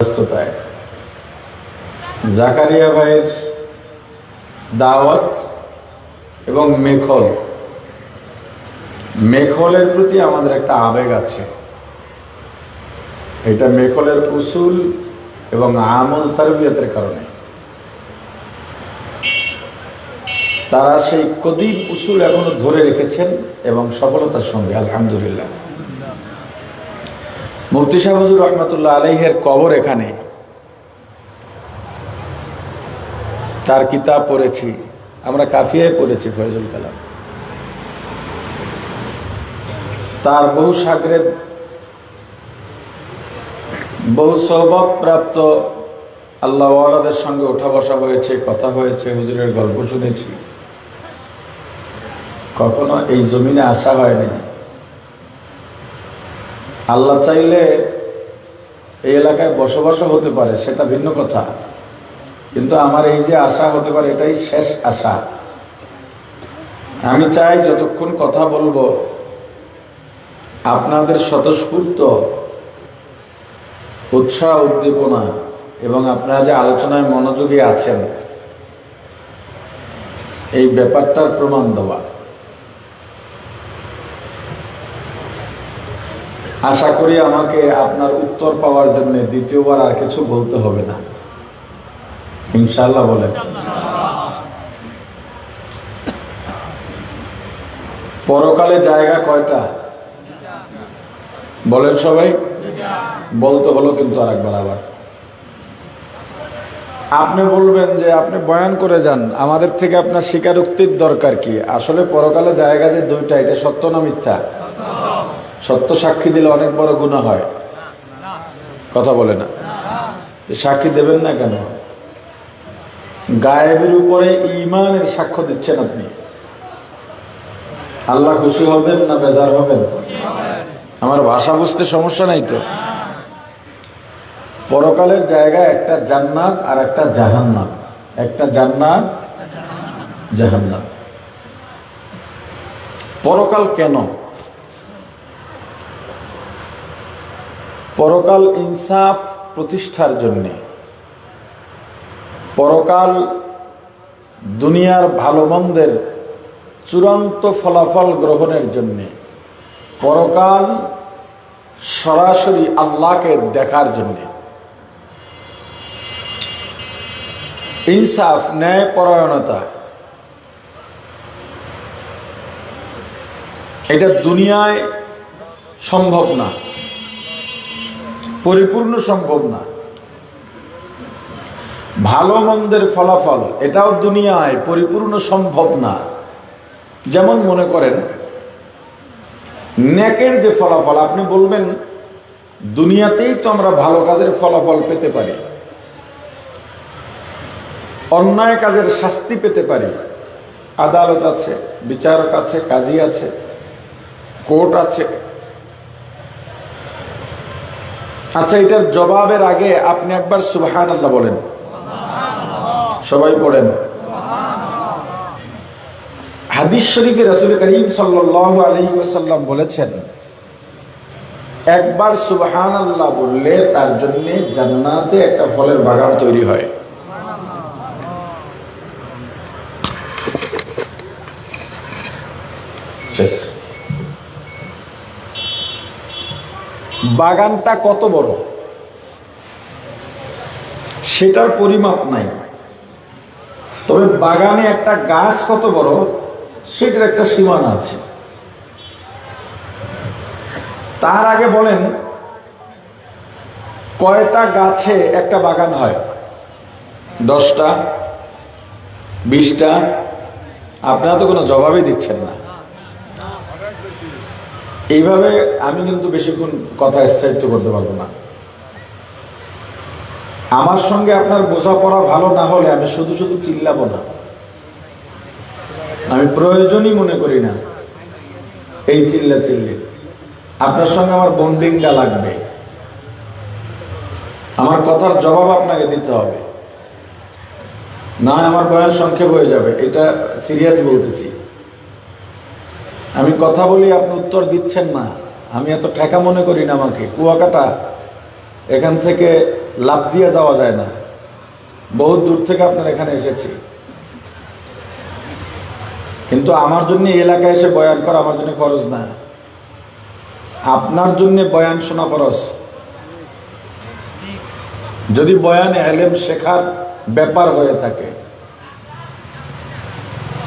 ব্যস্ততায় জাকারিয়া ভাইয়ের দাওয়াত এবং মেখলের প্রতি আমাদের একটা আবেগ আছে। এটা মেখলের উসুল এবং আমল তারবিয়তের কারণে তারা সেই কদিম উসুল এখনো ধরে রেখেছেন এবং সফলতার সঙ্গে আলহামদুলিল্লাহ। মুফতি শাহ হুজুর রহমাতুল্লাহ আলাইহের কবর এখানে, তার কিতাব পড়েছি আমরা, কাফিয়ায় পড়েছি ফয়জুল কালাম, তার বহু শাগরেদ, বহু সওবত প্রাপ্ত আল্লাহ ওয়ালাদের সঙ্গে ওঠা বসা হয়েছে, কথা হয়েছে, হুজুরের গল্প শুনেছি। কখনো এই জমিনে আসা হয়নি। আল্লাহ চাইলে এই এলাকায় বসবাসও হতে পারে, সেটা ভিন্ন কথা, কিন্তু আমার এই যে আশা হতে পারে এটাই শেষ আশা। আমি চাই যতক্ষণ কথা বলবো আপনাদের স্বতঃস্ফূর্ত উৎসাহ, উদ্দীপনা এবং আপনারা যে আলোচনায় মনোযোগী আছেন এই ব্যাপারটার প্রমাণ দেওয়া। আশা করি আমাকে আপনার উত্তর পাওয়ার জন্য দ্বিতীয়বার আর কিছু বলতে হবে না, ইনশাআল্লাহ বলেন। পরকালে জায়গা কয়টা বলেন সবাই? বলতে হলো কিন্তু আরেকবার আবার। আপনি বলবেন যে আপনি বয়ান করে যান, আমাদের থেকে আপনার স্বীকারোক্তির দরকার কি? আসলে পরকালে জায়গা যে দুইটা, এটা সত্য না মিথ্যা? সত্য সাক্ষী দিলে অনেক বড় গুনাহ হয়, কথা বলে না। সাক্ষী দেবেন না কেন? গায়েবের উপরে ঈমানের সাক্ষ্য দিচ্ছেন আপনি, আল্লাহ খুশি হবেন না বেজার হবেন? আমার ভাষা বুঝতে সমস্যা নাই তো? পরকালের জায়গা একটা জান্নাত আর একটা জাহান্নাম, একটা জান্নাত জাহান্নাম। পরকাল কেন? পরকাল ইনসাফ প্রতিষ্ঠার জন্য, পরকাল দুনিয়ার ভালো মন্দের চূড়ান্ত ফলাফল গ্রহণের জন্য, পরকাল সরাসরি আল্লাহকে দেখার জন্য। ইনসাফ, ন্যায় পরায়ণতা, এটা দুনিয়ায় সম্ভব না, পরিপূর্ণ সম্ভব না। ভালো মন্দের ফলাফল এটাও দুনিয়ায় পরিপূর্ণ সম্ভব না। যেমন মনে করেন নেকের যে ফলাফল, আপনি বলবেন দুনিয়াতেই তো আমরা ভালো কাজের ফলাফল পেতে পারি, অন্যায় কাজের শাস্তি পেতে পারি, আদালত আছে, বিচারক আছে, কাজী আছে, কোর্ট আছে। আচ্ছা, এটার জবাবের আগে আপনি একবার সুবহানাল্লাহ বলেন, সবাই বলেন। হাদিস শরীফে রাসূল করিম সাল্লাল্লাহু আলাইহি ওয়াসাল্লাম বলেছেন, একবার সুবহানাল্লাহ বললে তার জন্য জান্নাতে একটা ফলের বাগান তৈরি হয়। বাগানটা কত বড় সেটার পরিমাপ নাই, তবে বাগানে একটা গাছ কত বড় সেটার একটা সীমানা আছে। তার আগে বলেন কয়টা গাছে একটা বাগান হয়? 10টা, 20টা? আপনারা তো কোনো জবাবই দিচ্ছেন না। এইভাবে আমি কিন্তু বেশিক্ষণ কথা স্থায়িত্ব করতে পারবো না। আমার সঙ্গে আপনার বোঝাপড়া ভালো না হলে আমি শুধু শুধু চিল্লাবো না, আমি প্রয়োজনই মনে করি না এই চিল্লি। আপনার সঙ্গে আমার বন্ডিংটা লাগবে, আমার কথার জবাব আপনাকে দিতে হবে, না আমার বয়ান সংক্ষেপ হয়ে যাবে। এটা সিরিয়াস বলতেছি। আমি কথা বলি, আপনি উত্তর দিচ্ছেন না, আমি এত ঠেকা মনে করি না আমাকে। কুয়াকাটা এখান থেকে লাফ দিয়ে যাওয়া যায় না। বহুত দূর থেকে আপনার এখানে এসেছি, কিন্তু আমার জন্য এই এলাকায় এসে বয়ান করা আমার জন্য ফরজ না, আপনার জন্য বয়ান শোনা ফরজ। যদি বয়ানে ইলম শেখার ব্যাপার হয়ে থাকে,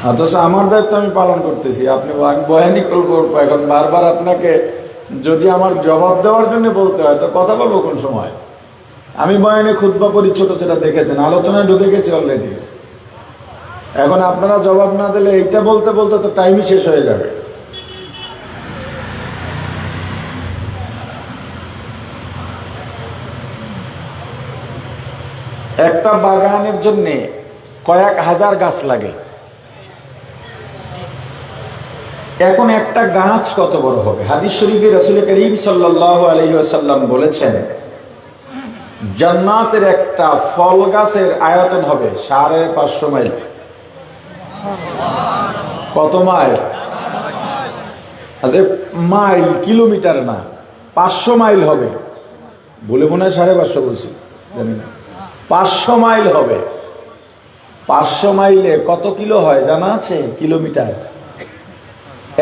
অথচ আমার দায়িত্ব আমি পালন করতেছি, আপনি বয়ানই করবো। এখন বারবার আপনাকে যদি আমার জবাব দেওয়ার জন্য বলতে হয় তো কথা বলবো কোন সময়? আমি বয়ানে খুতবা পড়ি, ছোট যেটা দেখেছেন, আলোচনায় ঢুকে গেছি অলরেডি। এখন আপনারা জবাব না দিলে এইটা বলতে বলতে তো টাইমই শেষ হয়ে যাবে। একটা বাগানের জন্য কয়েক হাজার গাছ লাগে। এখন একটা গাছ কত বড় হবে? হাদিস শরীফে রাসূল করিম সাল্লাল্লাহু আলাইহি ওয়াসাল্লাম বলেছেন, জান্নাতের একটা ফল গাছের আয়তন হবে 550 মাইল। কত মাইল? আচ্ছা, মাইল, কিলোমিটার না, 500 মাইল হবে। বলে মনে হয় 550 বলছি, জানি না। 500 মাইল হবে। 500 মাইলে কত কিলো হয় জানা আছে? কিলোমিটার।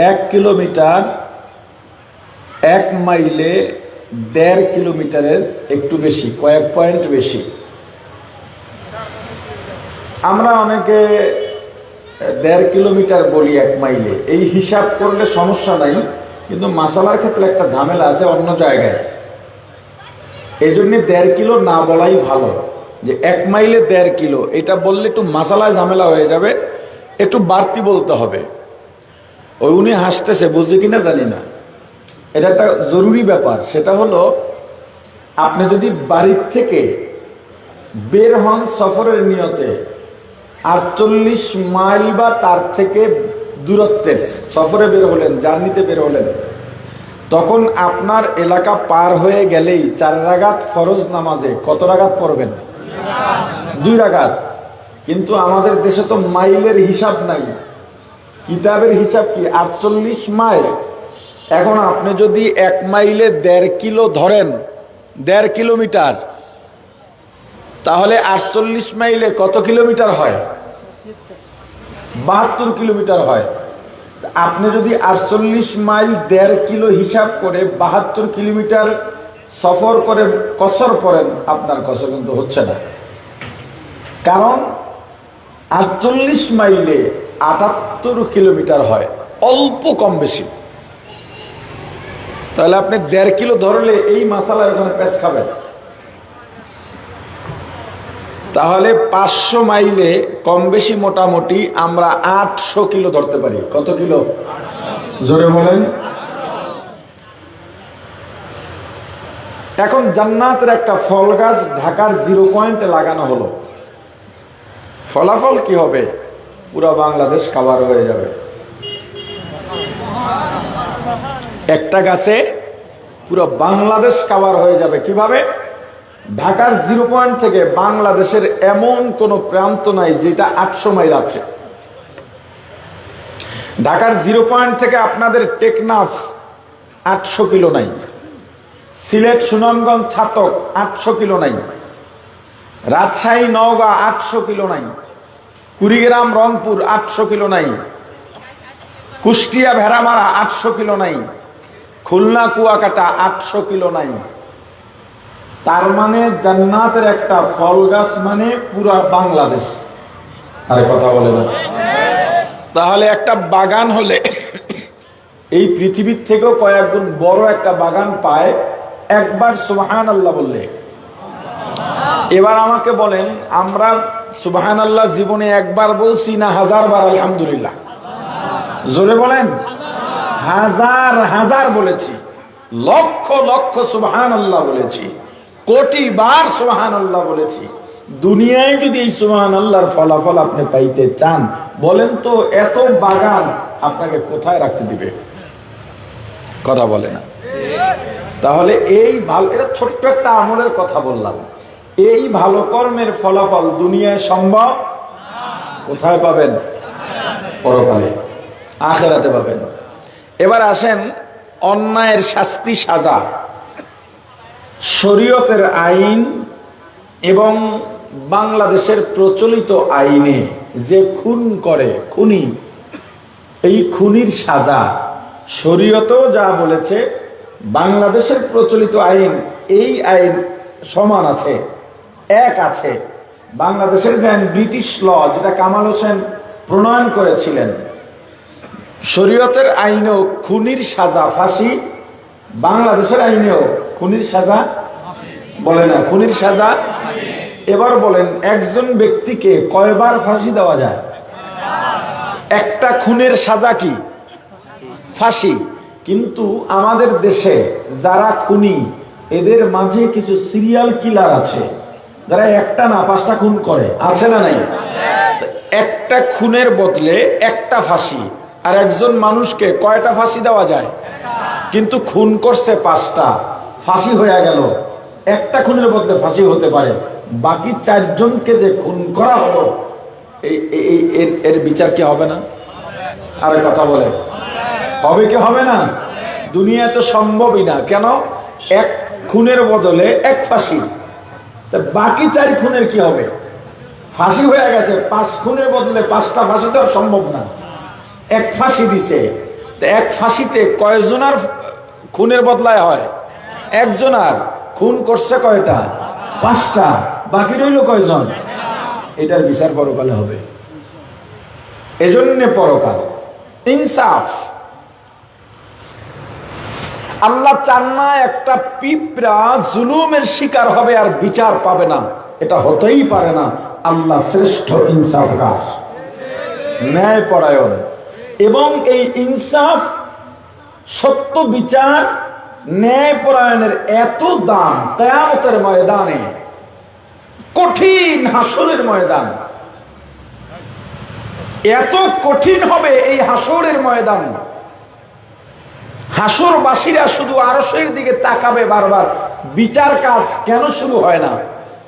1 কিলোমিটার, 1 মাইলে 1.5 কিলোমিটারের একটু বেশি, কয়েক পয়েন্ট বেশি। আমরা অনেকে 1.5 কিলোমিটার বলি 1 মাইলে, এই হিসাব করলে সমস্যা নাই, কিন্তু মাসালার ক্ষেত্রে একটা ঝামেলা আছে অন্য জায়গায়। এই জন্য 1.5 কিলো না বলাই ভালো, যে 1 মাইলে 1.5 কিলো, এটা বললে একটু মাসালায় ঝামেলা হয়ে যাবে, একটু বাড়তি বলতে হবে। ওই উনি হাসতেছে, বুঝছে কিনা জানি না, এটা একটা জরুরি ব্যাপার। সেটা হলো, আপনি যদি বাড়ির থেকে বের হন সফরের নিয়তে 48 মাইল বা তার থেকে দূরত্বের সফরে বের হলেন, জার্নিতে বের হলেন, তখন আপনার এলাকা পার হয়ে গেলেই 4 রাকাত ফরজ নামাজে কত রাকাত পড়বেন? 2 রাকাত। কিন্তু আমাদের দেশে তো মাইলের হিসাব নাই, কিতাবের হিসাব কি? 48 মাইল। এখন আপনি যদি 1 মাইলে 1.5 কিলো ধরেন, 1.5 কিলোমিটার, তাহলে 48 মাইলে কত কিলোমিটার হয়? 72 কিলোমিটার হয়। আপনি যদি 48 মাইল 1.5 কিলো হিসাব করে 72 কিলোমিটার সফর করে কসর করেন, আপনার কসর কিন্তু হচ্ছে না। কারণ 48 মাইলে 78 কিলোমিটার হয়, অল্প কম বেশি। তাহলে আপনি 1.5 কিলো ধরলে এই মাসালা ওখানে পেঁচ খাবেন। তাহলে 500 মাইলে কম বেশি মোটামুটি আমরা 800 কিলো ধরতে পারি। কত কিলো? জোরে বলেন। এখন জান্নাতের একটা ফল গাছ ঢাকার 0 পয়েন্টে লাগানো হলো, ফলাফল কি হবে? পুরো বাংলাদেশ কাভার হয়ে যাবে। একটা গাছে পুরো বাংলাদেশ কাভার হয়ে যাবে। কিভাবে? ঢাকার 0 পয়েন্ট থেকে বাংলাদেশের এমন কোন প্রান্ত নাই যেটা 800 মাইল আছে। ঢাকার 0 পয়েন্ট থেকে আপনাদের টেকনাফ 800 কিলো নাই, সিলেট সুনামগঞ্জ ছাতক 800 কিলো নাই, রাজশাহী নওগাঁ 800 কিলো নাই, কুড়িগ্রাম রংপুর 800 কিলো নাই, কুষ্টিয়া ভেড়ামারা 800 কিলো নাই, খুলনা কুয়াকাটা 800 কিলো নাই। তার মানে জান্নাতের একটা ফল গাছ মানে পুরা বাংলাদেশ। আরে কথা বলে না? তাহলে একটা বাগান হলে এই পৃথিবীর থেকেও কয়েক গুণ বড় একটা বাগান পায় একবার সুবহানাল্লাহ বললে। এবার আমাকে বলেন, আমরা সুবহানাল্লাহ জীবনে একবার বলছি না 1000 বার আলহামদুলিল্লাহ? জোরে বলেন। 1000 বলেছি, লক্ষ লক্ষ সুবহানাল্লাহ বলেছি, কোটি বার সুবহানাল্লাহ বলেছি। দুনিয়ায় যদি এই সুবহানাল্লাহর ফলাফল আপনি পাইতে চান, বলেন তো এত বাগান আপনাকে কোথায় রাখতে দিবে? কথা বলে না। তাহলে এই ভালো, এটা ছোট্ট একটা আমলের কথা বললাম, এই ভালো কর্মের ফলাফল দুনিয়ায় সম্ভব? কোথায় পাবেন? পরকালে, আখিরাতে পাবেন। এবার আসেন অন্যায়ের শাস্তি সাজা। শরীয়তের আইন এবং বাংলাদেশের প্রচলিত আইনে যে খুন করে খুনি, এই খুনির সাজা শরীয়তেও যা বলেছে, বাংলাদেশের প্রচলিত আইন এই আইন সমান আছে, এক আছে। বাংলাদেশের যে ব্রিটিশ ল, যেটা কামাল হোসেন প্রণয়ন করেছিলেন, শরীয়তের আইনেও খুনির সাজা ফাঁসি, বাংলাদেশের আইনেও খুনির সাজা বলে না, খুনির সাজা। এবার বলেন, একজন ব্যক্তিকে কয়বার ফাঁসি দেওয়া যায়? একটা খুনের সাজা কি? ফাঁসি। কিন্তু আমাদের দেশে যারা খুনি, এদের মাঝে কিছু সিরিয়াল কিলার আছে, যারা একটা না 5টা খুন করে, আছে না নাই? একটা খুনের বদলে একটা ফাঁসি, আর একজন মানুষকে কয়টা ফাঁসি দেওয়া যায়? কিন্তু খুন করছে 5টা, ফাঁসি হয়ে গেল। একটা খুনের বদলে ফাঁসি হতে পারে, বাকি 4 জনকে যে খুন করা হলো, এর বিচার কি হবে না? আরে কথা বলে, হবে কি হবে না? দুনিয়া তো সম্ভবই না। কেন? এক খুনের বদলে এক ফাঁসি, বাকি 4 খুনের কি হবে? ফাঁসি হয়ে গেছে। 5 খুনের বদলে 5টা ফাঁসি দেওয়া সম্ভব না। এক ফাঁসি দিছে, এক ফাঁসিতে কয়জনার খুনের বদলায় হয়? একজনার। খুন করছে কয়টা? 5টা। বাকি রইল কয়জন? এটার বিচার পরকালে হবে। এজন্য পরকাল ইনসাফ। আল্লাহ চান না একটা পিঁপড়া জুলুমের শিকার হবে আর বিচার পাবে না, এটা হতেই পারে না। আল্লাহ শ্রেষ্ঠ ইনসাফকার, ন্যায়পরায়ণ। এবং এই ইনসাফ, সত্য বিচার, ন্যায়পরায়ণের এত দাম কিয়ামতের ময়দানে, কঠিন হাসরের ময়দান, এত কঠিন হবে এই হাসরের ময়দান। হাসরবাসীরা শুধু আরশের দিকে তাকাবে বারবার, বিচার কাজ কেন শুরু হয় না?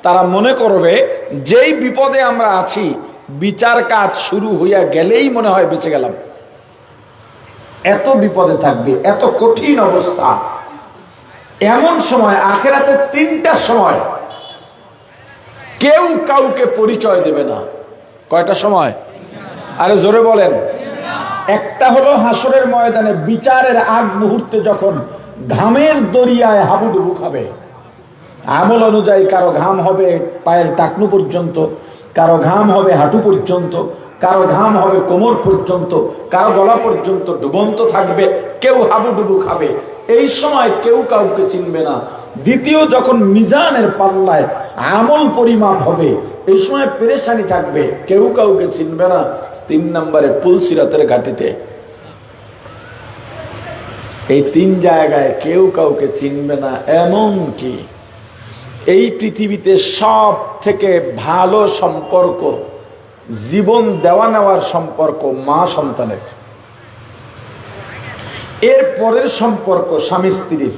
তারা মনে করবে যেই বিপদে আমরা আছি, বিচার কাজ শুরু হইয়া গেলেই মনে হয় বেঁচে গেলাম। এত বিপদে থাকবে, এত কঠিন অবস্থা। এমন সময় আখিরাতে 3টা সময় কেউ কাউকে পরিচয় দেবে না। কয়টা সময়? আরে জোরে বলেন। একটা হলো হাসরের ময়দানে বিচারের আগ মুহূর্তে, যখন ঘামের দরিয়ায় হাবুডুবু খাবে। আমল অনুযায়ী কারো ঘাম হবে পায়ের টাকনু পর্যন্ত, কারো ঘাম হবে হাঁটু পর্যন্ত, কারো ঘাম হবে কোমর পর্যন্ত, কারো গলা পর্যন্ত ডুবন্ত থাকবে, কেউ হাবুডুবু খাবে। এই সময় কেউ কাউকে চিনবে না। দ্বিতীয়, যখন মিজানের পাল্লায় আমল পরিমাপ হবে, এই সময় পেরেশানি থাকবে, কেউ কাউকে চিনবে না। 3 নম্বরে পুলসিরাতের ঘাটিতে, এই 3 জায়গায় কেউ কাউকে চিনবে না। এমন কি এই পৃথিবীতে সব থেকে ভালো সম্পর্ক, জীবন দেওয়া নেওয়ার সম্পর্ক মা সন্তানের, এর পরের সম্পর্ক স্বামী স্ত্রীর,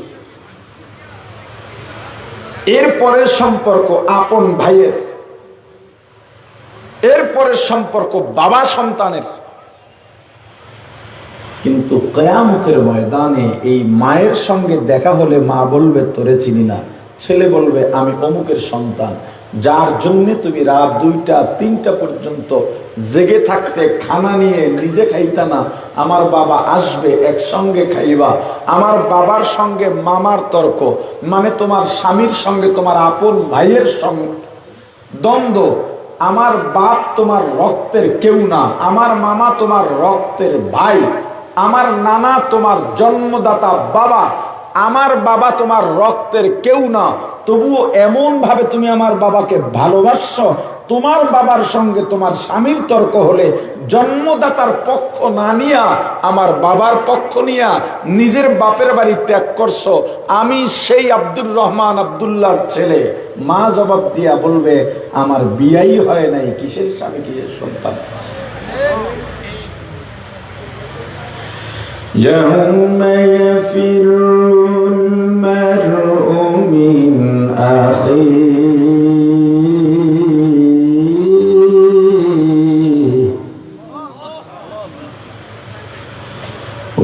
এর পরের সম্পর্ক আপন ভাইয়ের, এর পরের সম্পর্ক বাবা সন্তানের। কিন্তু কিয়ামতের ময়দানে এই মায়ের সঙ্গে দেখা হলে মা বলবে তোরে চিনি না, ছেলে বলবে আমি অমুকের সন্তান, যার জন্য তুমি রাত 2টা 3টা পর্যন্ত জেগে থাকতে খানা নিয়ে নিজে খাইতা না, আমার বাবা আসবে একসঙ্গে খাইবা। আমার বাবার সঙ্গে মামার তর্ক, মানে তোমার স্বামীর সঙ্গে তোমার আপন ভাইয়ের সঙ্গে দ্বন্দ্ব। আমার বাপ তোমার রক্তের কেউ না, আমার মামা তোমার রক্তের ভাই, আমার নানা তোমার জন্মদাতা বাবা, আমার বাবা তোমার রক্তের কেউ না, তবুও এমন ভাবে তুমি আমার বাবাকে ভালোবাসছো, তোমার বাবার সঙ্গে তোমার স্বামীর তর্ক হলে জন্মদাতার পক্ষ না নিয়া আমার বাবার পক্ষ নিয়া নিজের বাপের বাড়ি ত্যাগ করছো। আমি সেই আব্দুর রহমান আব্দুল্লাহর ছেলে। মা জবাব দিয়া বলবে আমার বিয়াই হয় নাই, কিসের স্বামী কিসের সন্তান। يوم يفر المرء من أخيه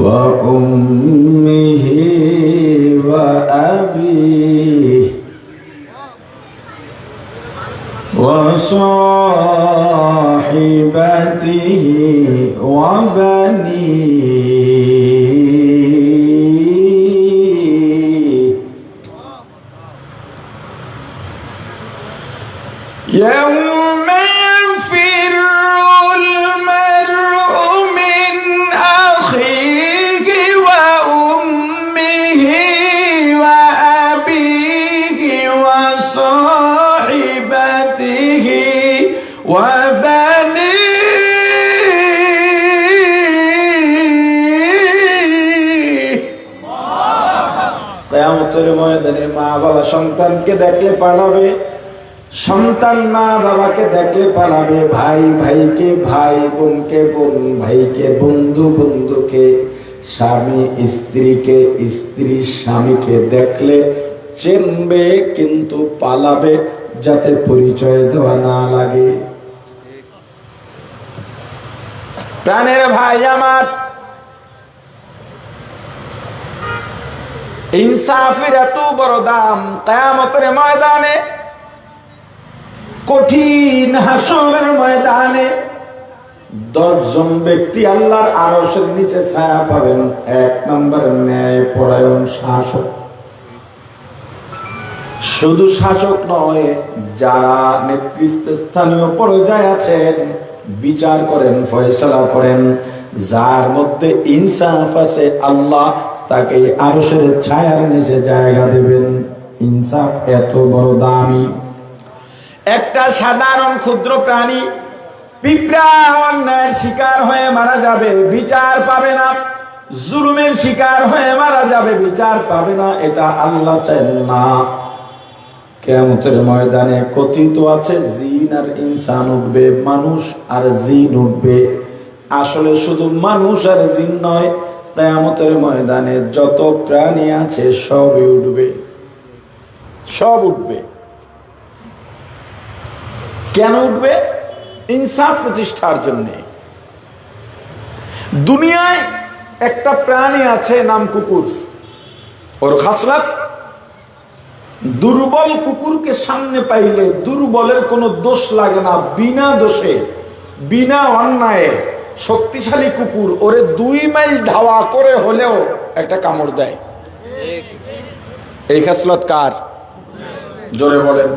وأمه وأبيه وصاحبته وبنيه يوم يفر المرء من أخيه وأمه وأبيه وصاحبته وبنيه কিয়ামতের ময়দানে মা বাবা সন্তানকে দেখলে পালাবে, সন্তান মা বাবাকে দেখলে পালাবে, ভাই ভাইকে, ভাই বোনকে, বোন ভাইকে, বন্ধু বন্ধুকে, স্বামী স্ত্রীকে, স্ত্রী স্বামীকে দেখলে চেনবে কিন্তু পালাবে, যাতে পরিচয় দেওয়া না লাগে। প্রাণের ভাই আমার, ইনসাফের এত বড় দাম। কিয়ামতের ময়দানে, কঠিন হাসরের ময়দানে 10 জন ব্যক্তি আল্লাহর আরশের নিচে ছায়া পাবেন। 1 নম্বর ন্যায় পরায়ণ শাসক। শুধু শাসক নয়, যারা নেতৃস্থানীয় পর্যায়ে আছেন, বিচার করেন, ফয়সালা করেন, যার মধ্যে ইনসাফ আছে, আল্লাহ তাকে আরশের ছায়ার নিচে জায়গা দেবেন। ইনসাফ এত বড় দামি। একটা সাধারণ ক্ষুদ্র প্রাণী পিঁপড়া অন্যায়ের শিকার হয়ে মারা যাবে, বিচার পাবে না। জুলুমের শিকার হয়ে মারা যাবে, বিচার পাবে না। এটা আল্লাহ চান না। কিয়ামতের ময়দানে কথিত আছে জিন আর ইনসান উঠবে, মানুষ আর জিন উঠবে। আসলে শুধু মানুষ আর জিন নয়, কিয়ামতের ময়দানে যত প্রাণী আছে সবই উঠবে, সব উঠবে। কেন উঠবে? ইনসাফ প্রতিষ্ঠার জন্য। দুনিয়ায় একটা প্রাণী আছে নাম কুকুর। ওর খাসলাত, দুর্বল কুকুরকে সামনে পাইলে দুর্বলের কোনো দোষ লাগে না, বিনা দোষে, বিনা অন্যায়ে শক্তিশালী কুকুর ওরে 2 মাইল ধাওয়া করে হলেও একটা কামড় দেয়। এই খাসলাত কার? জোরে বলেন।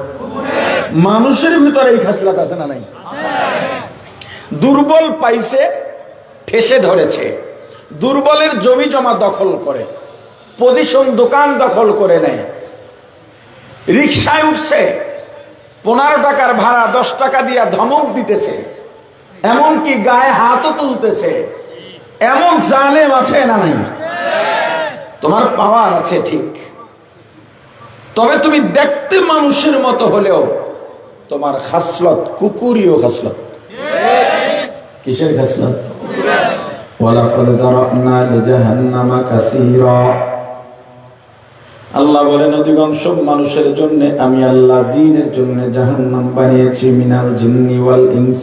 মানুষের ভিতরে এই খাসলাত আছে না নাই? দুর্বল পাইছে, ঠেসে ধরেছে। দুর্বলের জমি জমা দখল করে, পজিশন দোকান দখল করে নেয়, রিকশায় উঠছে, 15 টাকার ভাড়া 10 টাকা দিয়া ধমক দিতেছে, এমনকি গায়ে হাতও তুলতেছে। এমন জালেম আছে না নাই? তোমার পাওয়ার আছে ঠিক, তবে তুমি দেখতে মানুষের মতো হলেও তোমার খাসলত কুকুরীয় খাসলত। কিসের খাসলত? ওয়ালাকাদ যারানা লিজাহান্নামা কাসীরা। আল্লাহ বলেন অধিকাংশ মানুষের জন্য আমি আল্লাহ জিনের জন্য জাহান্নাম বানিয়েছি। মিনাল জিন্নি ওয়াল ইনস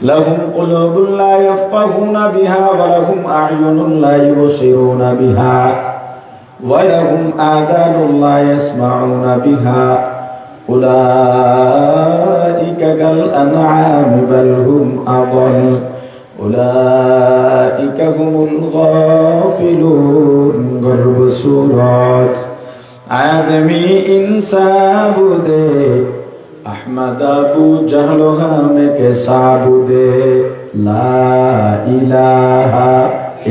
লাহুম কুলুবুন লা ইয়াফকাহুনা বিহা ওয়া লাহুম আ'য়ুনুন লা ইউবসিরুনা বিহা ওয়া লাহুম আযানুন লা ইয়াসমাউনা বিহা উলাইকা কাল আনআমি বাল হুম আযাল উলাইকা হুমুল গাফিলুন। গর্ব সূরাত আদমি ইনসাবুদে আহমদ আবু জাহল হামে কে সাবুদে লা ইলাহা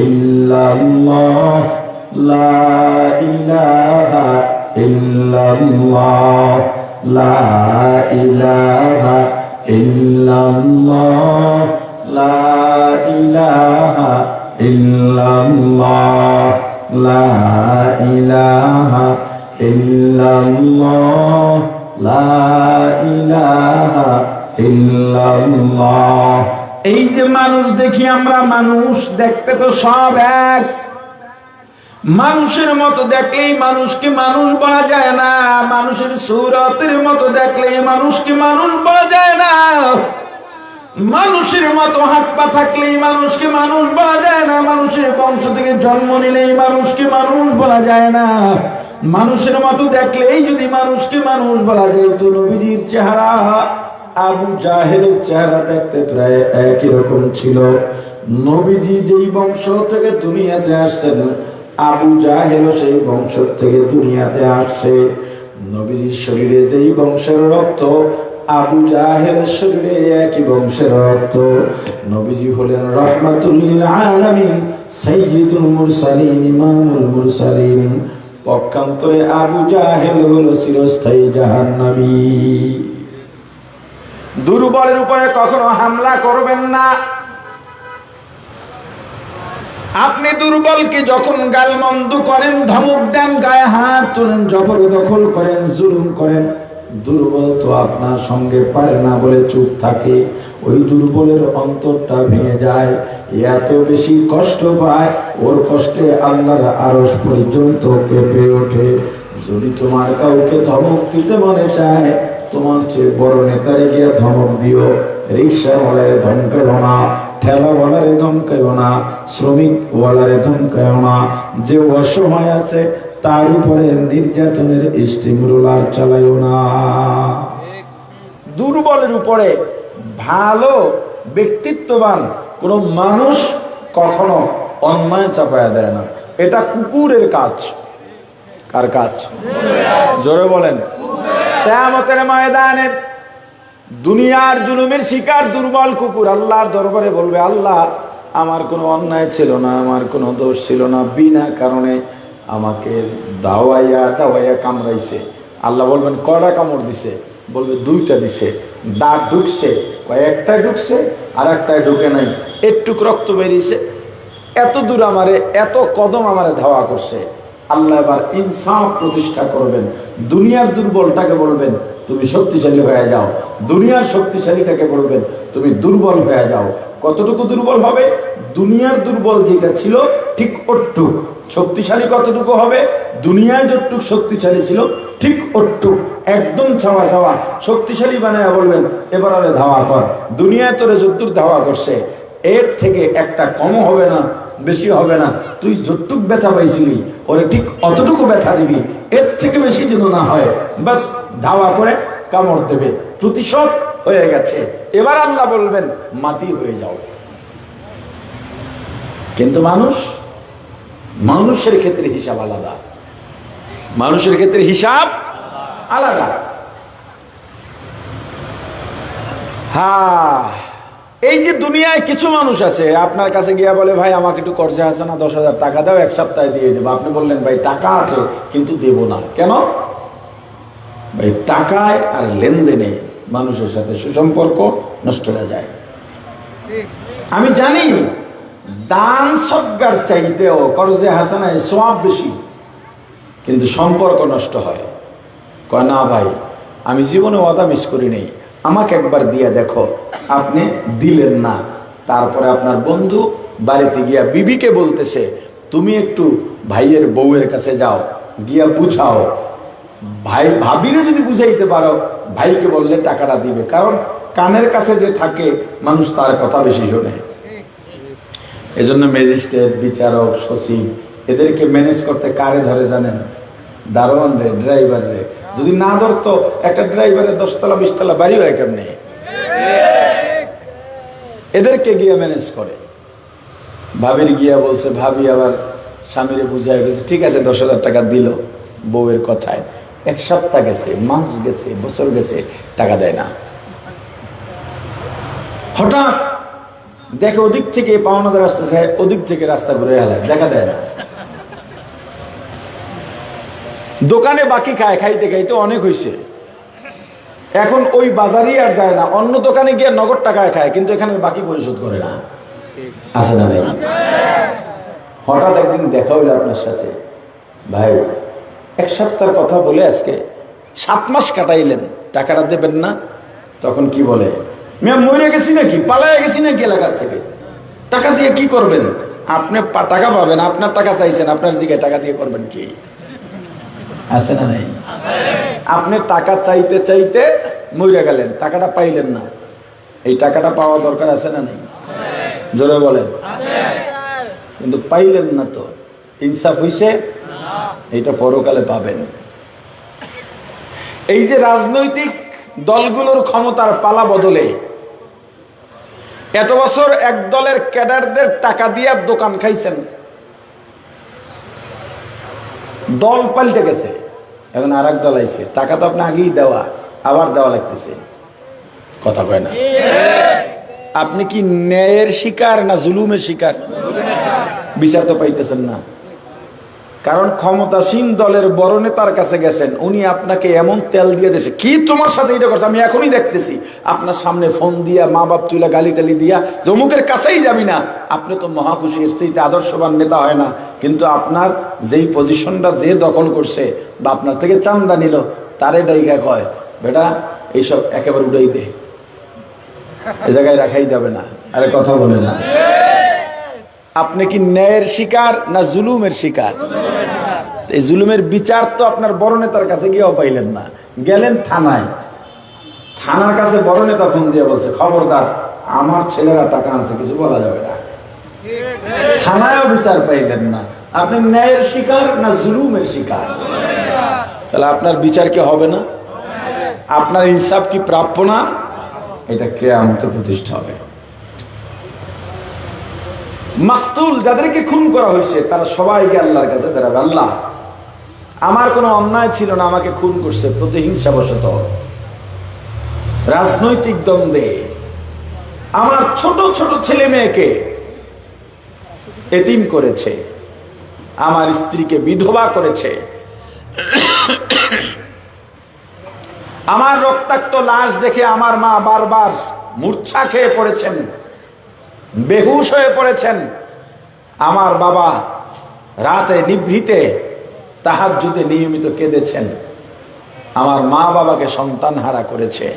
ইল্লাল্লাহ লা ইলাহা ইল্লাল্লাহ লা ইলাহা ইল্লাল্লাহ লা ইলাহা ইল্লাল্লাহ লা ইলাহা ইল্লাল্লাহ লা ইলাহা ইল্লাল্লাহ। এই যে মানুষ দেখি আমরা, মানুষ দেখতে তো সব এক। মানুষের মতো দেখলেই মানুষকে মানুষ বলা যায় না, মানুষের সূরতের মতো দেখলেই মানুষকে মানুষ বলা যায় না, মানুষের মতো হাত পা থাকলেই মানুষকে মানুষ বলা যায় না, মানুষের বংশ থেকে জন্ম নিলেই মানুষকে মানুষ বলা যায় না। মানুষের মতো দেখলেই যদি মানুষকে মানুষ বলা যেত, নবীজির চেহারা আবু জাহেলের চেহারা দেখতে প্রায় একই রকম ছিল। নবীজি যেই বংশ থেকে দুনিয়াতে আসছেন, আবু জাহেলও সেই বংশ থেকে দুনিয়াতে আসছে। নবীজির শরীরে যেই বংশের রক্ত, আবু জাহেলের শরীরে একই বংশের রক্ত। নবীজি হলেন রাহমাতুল লিল আলামিন, সাইয়্যিদুল মুরসালিন, ইমামুল মুরসালিন। পক্ষান্তরে আবু জাহেল হলো চিরস্থায়ী জাহান্নামী। দুর্বলের উপরে কখনো হামলা করবেন না। আপনি দুর্বলকে যখন গালমন্দ করেন, ধমক দেন, গায়ে হাত তোলেন, জবরদখল করেন, জুলুম করেন, দুর্বল তো আপনার সঙ্গে পারে না বলে চুপ থাকে। ওই দুর্বলের অন্তরটা ভেঙে যায়, এত বেশি কষ্ট পায়, ওর কষ্টে আল্লাহর আরশ পর্যন্ত কেঁপে ওঠে। যদি তোমার কাউকে ধমক দিতে মনে চায়, তোমার চেয়ে বড় নেতারে গিয়ে ধমক দিও। রিক্সাওয়ালারে ধমকাইও না, ঠেলাওয়ালারে ধমকাইও না, শ্রমিক ওয়ালারে ধমকাইও না। যে অসহায় আছে তার উপরে নির্যাতনের স্টিম রোলার চালাইও না। দুর্বলের উপরে ভালো ব্যক্তিত্ববান কোন মানুষ কখনো অন্যায় চাপায়া দেয় না। এটা কুকুরের কাজ। কার কাজ? জোরে বলেন। কিয়ামতের ময়দানে দুনিয়ার জুলুমের শিকার দুর্বল কুকুর আল্লাহর দরবারে বলবে, আল্লাহ আমার কোনো অন্যায় ছিল না, আমার কোনো দোষ ছিল না, বিনা কারণে আমাকে দাওয়াইয়া দাওয়াইয়া কামড়াইছে। আল্লাহ বলবেন, কয়টা কামড় দিছে? বলবে, দুইটা দিছে। দাঁত ঢুকছে, কয়েকটায় ঢুকছে, আর একটায় ঢুকে নাই, একটুক রক্ত বেরিয়েছে। এত দূর আমারে, এত কদম আমারে ধাওয়া করছে। আল্লাহ এবার ইনসাফ প্রতিষ্ঠা করবেন। দুনিয়ার দুর্বলটাকে বলবেন, তুমি শক্তিশালী হয়ে যাও। দুনিয়ার শক্তিশালীটাকে বলবেন, তুমি দুর্বল হয়ে যাও। কতটুকু দুর্বল হবে? দুনিয়ার দুর্বল যেটা ছিল ঠিক ওটুক। শক্তিশালী কতটুকু হবে? দুনিয়ায় যতটুক শক্তিশালী ছিল ঠিক ওটুক, একদম ছাওয়া ছাওয়া শক্তিশালী বানায় বলবেন, এবার আরে ধাওয়া কর। দুনিয়ায় তোরে যতটুক ধাওয়া করছে, এর থেকে একটা কমও হবে না, বেশি হবে না। তুই যতটুক ব্যথা পাইছিলি ওরে ঠিক অতটুকু ব্যথা দিবি, এর থেকে বেশি যেন না হয়। বাস ধাওয়া করে কামড় দেবে, প্রতিশোধ হয়ে গেছে। এবার আল্লাহ বলবেন, মাটি হয়ে যাও। কিন্তু মানুষের ক্ষেত্রে হিসাব আলাদা। মানুষের ক্ষেত্রে হিসাব আলাদা। হ্যাঁ, এই যে দুনিয়ায় কিছু মানুষ আছে, আপনার কাছে গিয়া বলে, ভাই আমাকে একটু কর্জে আছে না, 10,000 টাকা দাও, এক সপ্তাহে দিয়ে দেবো। আপনি বললেন, ভাই টাকা আছে কিন্তু দেব না। কেন? ভাই টাকায় আর লেনদেনে মানুষের সাথে সুসম্পর্ক নষ্ট হয়ে যায়। আমি জানি দান সদ্গার চাইতেও কর্জে হাসানায় সওয়াব বেশি, কিন্তু সম্পর্ক নষ্ট হয়। কয় না ভাই, আমি জীবনে ওয়াদা মিস করি নেই, আমাকে একবার দিয়ে দেখো। আপনি দিলেন না, তারপরে আপনার বন্ধু বাড়িতে গিয়া বিবিকে বলতেছে, তুমি একটু ভাইয়ের বউয়ের কাছে যাও, গিয়া বুঝাও। ভাই ভাবিরে যদি বুঝাইতে পারো, ভাইকে বললে টাকাটা দিবে। কারণ কানের কাছে যে থাকে মানুষ, তার কথা বেশি শোনে। এজন্য ম্যাজিস্ট্রেট, বিচারক, সচিব এদেরকে ম্যানেজ করতে কারে ধরে জানেন? দারোয়ান রে, ড্রাইভার রে। যদি না ধরতো, একটা ড্রাইভারের 10 তলা 20 তলা বাড়ি হয় কেমনে? এদেরকে গিয়ে ম্যানেজ করে। ভাবির গিয়া বলছে, ভাবি আবার স্বামীরে বুঝাই গেছে, ঠিক আছে 10,000 টাকা দিল বউয়ের কথায়। 1 সপ্তাহ গেছে, মাস গেছে, বছর গেছে, টাকা দেয় না। হঠাৎ দেখে ওদিক থেকে পাওনাদার আসতেছে, ওদিক থেকে রাস্তা ঘুরে হেলায়, দেখা দেয় না। দোকানে বাকি খায়, খাইতে খাইতে অনেক হয়েছে, এখন ওই বাজারই আর যায় না, অন্য দোকানে গিয়ে নগদ টাকায় খায়, কিন্তু এখানে বাকি পরিশোধ করে না। আছে না ভাই? হঠাৎ একদিন দেখা হইলো আপনার সাথে, ভাই 1 সপ্তাহের কথা বলে আজকে 7 মাস কাটাইলেন, টাকাটা দেবেন না। তখন কি বলে, মিয়া মরে গেছি নাকি, পালাইয়া গেছি নাকি এলাকার থেকে, টাকা দিয়ে কি করবেন? আপনি টাকা পাবেন, আপনার টাকা চাইছেন, আপনার জিগায় টাকা দিয়ে করবেন কি? আছে না নাই? আপনি টাকা চাইতে চাইতে মরে গেলেন, টাকাটা পাইলেন না। এই টাকাটা পাওয়া দরকার আছে না নাই? জোরে বলেন। কিন্তু পাইলেন না তো, ইনসাফ হইছে? এটা পরকালে পাবেন। এই যে রাজনৈতিক দলগুলোর ক্ষমতার পালা বদলে এত বছর এক দলের ক্যাডারদের টাকা দিয়ে দোকান খাইছেন, দল পাল্টে গেছে, এখন আর এক দল আইছে, টাকা তো আপনি আগেই দেওয়া, আবার দেওয়া লাগতেছে, কথা কয় না। আপনি কি ন্যায়ের শিকার না জুলুমের শিকার? বিচার তো পাইতেছেন না, কারণ ক্ষমতাসীন দলের বড় নেতার কাছে গেছেন, উনি আপনাকে এমন তেল দিয়ে দিয়েছে, কি তোমার সাথে এটা করছে আমি এখনই দেখতেছি, আপনার সামনে ফোন দিয়া মা বাপ তুলে গালি টালি দিয়া যে অমুকের কাছেই যাবি না। আপনি তো মহাখুশি, এর চাইতে আদর্শবান নেতা হয় না, কিন্তু আপনার যেই পজিশনটা যে দখল করছে বা আপনার থেকে চান্দা নিল, তারে ডাইকা কয় বেটা এইসব একেবারে উড়াই দে, এ জায়গায় রাখাই যাবে না, আরে কথা বলে না। আপনি কি ন্যায়ের শিকার না জুলুমের শিকার? এই জুলুমের বিচার তো আপনার বড় নেতার কাছে গিয়েও পাইলেন না, গেলেন থানায়, থানার কাছে বড় নেতা ফোন দিয়ে বলছে খবরদার আমার ছেলেরা টাকা আনছে, কিছু বলা যাবে না, থানায়ও বিচার পাইলেন না। আপনি ন্যায়ের শিকার না জুলুমের শিকার? তাহলে আপনার বিচার কি হবে না? আপনার ইনসাফ কি প্রাপ্য না? এটা কিয়ামতে প্রতিষ্ঠা হবে। মাকতুল যাদেরকে খুন করা হয়েছে তারা সবাইকে আল্লাহর কাছে দাঁড়াবে, আল্লাহ আমার কোনো অন্যায় ছিল না, আমাকে খুন করছে প্রতিহিংসাবশত, রাজনৈতিক দ্বন্দ্বে আমার ছোট ছোট ছেলে মেয়েকে এতিম করেছে, আমার স্ত্রীকে বিধবা করেছে, আমার রক্তাক্ত লাশ দেখে আমার মা বারবার মূর্ছা খেয়ে পড়েছেন, বেহুশ হয়ে পড়েছেন, আমার বাবা রাতে নিভৃতে তাহাজ্জুদে নিয়মিত কেঁদেছেন, আমার মা বাবাকে সন্তান হারা করেছে,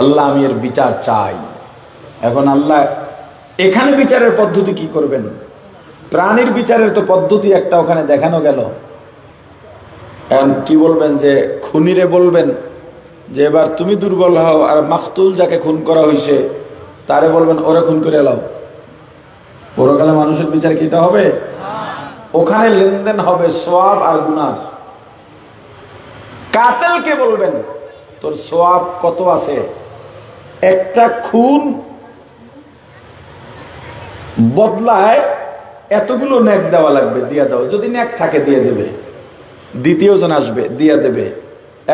আল্লাহ আমি এর বিচার চাই। এখন আল্লাহ এখানে বিচারের পদ্ধতি কি করবেন? প্রাণীর বিচারের তো পদ্ধতি একটা ওখানে দেখানো গেল, এখন কি বলবেন? যে খুনিরে বলবেন যে এবার তুমি দুর্বল হও, আর মাকতুল যাকে খুন করা হয়েছে তারে বলবেন ওরে খুন করে এলাও। পরকালে মানুষের বিচার কি এটা হবে? ওখানে লেনদেন হবে সওয়াব আর গুনার। কাতেলকে বলবেন তোর সওয়াব কত আছে, একটা খুন বদলায় এতগুলো নেক দেওয়া লাগবে, দিয়া দাও, যদি নেক থাকে দিয়ে দেবে, দ্বিতীয় জন আসবে দিয়া দেবে,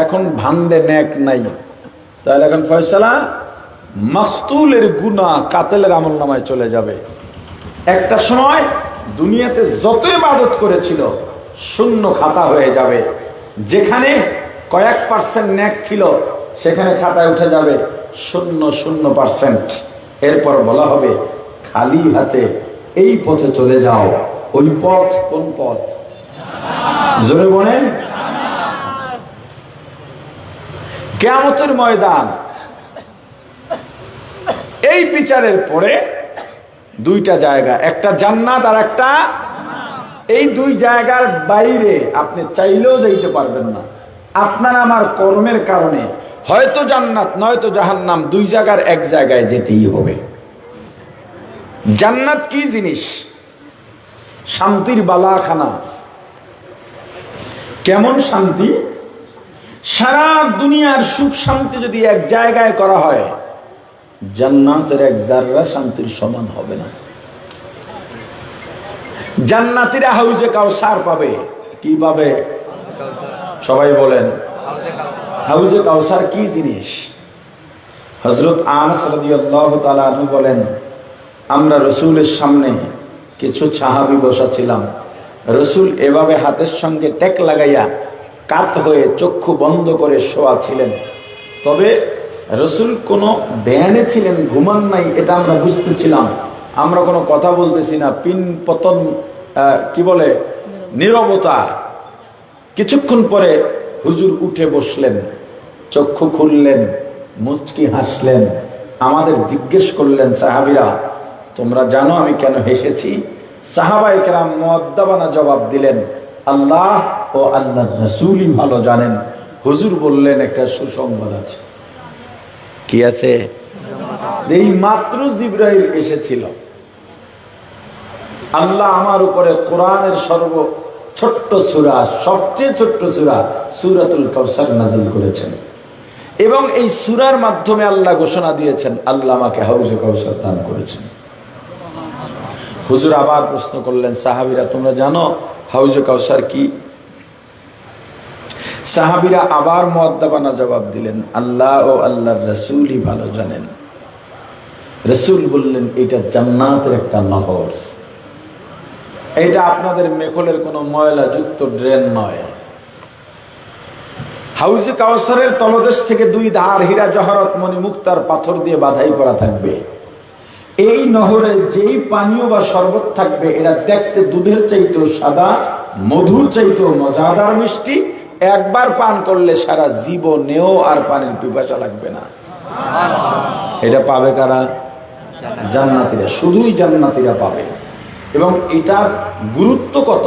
এখন ভান্ডে নেক নাই, তাহলে এখন ফয়সালা মাকতুলের গুনাহ কাতেলের আমলনামায় চলে যাবে। একটা সময় দুনিয়াতে যত ইবাদত করেছিল শূন্য খাতা হয়ে যাবে, যেখানে কয়েক পার্সেন্ট নেক ছিল সেখানে খাতায় উঠে যাবে 0.0%। এরপর বলা হবে খালি হাতে এই পথে চলে যাও। ওই পথ কোন পথ? জোরে বলেন। কিয়ামতের ময়দান, এই বিচারের পরে দুইটা জায়গা, একটা জান্নাত আর একটা, এই দুই জায়গার বাইরে আপনি চাইলেও যাইতে পারবেন না। আপনার আমার কর্মের কারণে হয়তো জান্নাত নয়তো জাহান্নাম, দুই জায়গার এক জায়গায় যেতেই হবে। জান্নাত কি জিনিস? শান্তির বালাখানা। কেমন শান্তি? সারা দুনিয়ার সুখ শান্তি যদি এক জায়গায় করা হয়, জান্নাতের এক জাররা শান্তির সমান হবে না। জান্নাতীরা হাউজে কাউসার পাবে। কি পাবে? সবাই বলেন হাউজে কাউসার কি জিনিস? হযরত আনাস রাদিয়াল্লাহু তাআলা আনহু বলেন, আমরা রাসূলের সামনে কিছু সাহাবী বসা ছিলাম, রাসূল এভাবে হাতের সঙ্গে টেক লাগাইয়া কাত হয়ে চক্ষু বন্ধ করে শোয়া ছিলেন। তবে রাসূল কোনো ধ্যানে ছিলেন, ঘুমান নাই, এটা আমরা বুঝতেছিলাম। আমরা কোনো কথা বলতেছি না, পিন পতন কি বলে নীরবতা। কিছুক্ষণ পরে হুজুর উঠে বসলেন, চক্ষু খুললেন, মুচকি হাসলেন, আমাদের জিজ্ঞেস করলেন, সাহাবীরা তোমরা জানো আমি কেন হেসেছি? সাহাবায়ে কেরাম মুআদ্দাবানা জবাব দিলেন, আল্লাহ ও আল্লাহর রাসূলই ভালো জানেন। হুজুর বললেন, একটা সুসংবাদ আছে। কি আছে? এই মাত্র জিবরাইল এসেছিল, আল্লাহ আমার উপরে কোরআনের ছোট্ট সূরা, সবচেয়ে ছোট্ট সূরা সূরাতুল কাউসার নাযিল করেছেন। এবং এই সূরার মাধ্যমে আল্লাহ ঘোষণা দিয়েছেন, আল্লাহ আমাকে হাউজে কাউসার দান করেছেন। হুজুর আবার প্রশ্ন করলেন, সাহাবীরা তোমরা জানো হাউজে কাউসার কি? সাহাবীরা আবার মুআদ্দাবানা জবাব দিলেন, আল্লাহ ও আল্লাহর রাসূলই ভালো জানেন। রাসূল বললেন, এটা জান্নাতের একটা নহর, এটা আপনাদের মেখলের কোনো ময়লা যুক্ত ড্রেন নয়। হাউজে কাউসারের তলদেশ থেকে 2 ধার হীরা জহরত মণি মুক্তার পাথর দিয়ে বাধাই করা থাকবে। এই নহরে যেই পানীয় বা শরবত থাকবে, এটা দেখতে দুধের চাইতেও সাদা, মধুর চাইতেও মজাদার মিষ্টি। একবার পান করলে সারা জীবনেও আর পানির পিপাসা লাগবে না। এটা পাবে কারা? জান্নাতীরা, শুধুই জান্নাতীরা পাবে। এবং এটার গুরুত্ব কত,